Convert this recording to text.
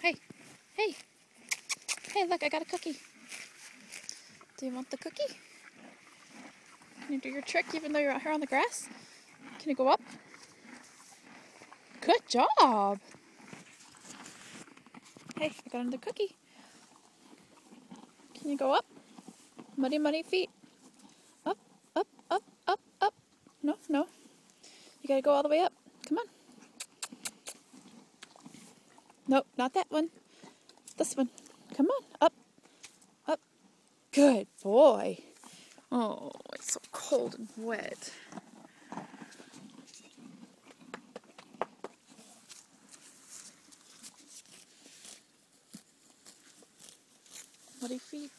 Hey, hey, hey, look, I got a cookie. Do you want the cookie? Can you do your trick even though you're out here on the grass? Can you go up? Good job. Hey, I got another cookie. Can you go up? Muddy, muddy feet. Up, up, up, up, up. No, no. You gotta go all the way up. Come on. Nope, not that one. This one. Come on, up, up. Good boy. Oh, it's so cold and wet. Muddy feet.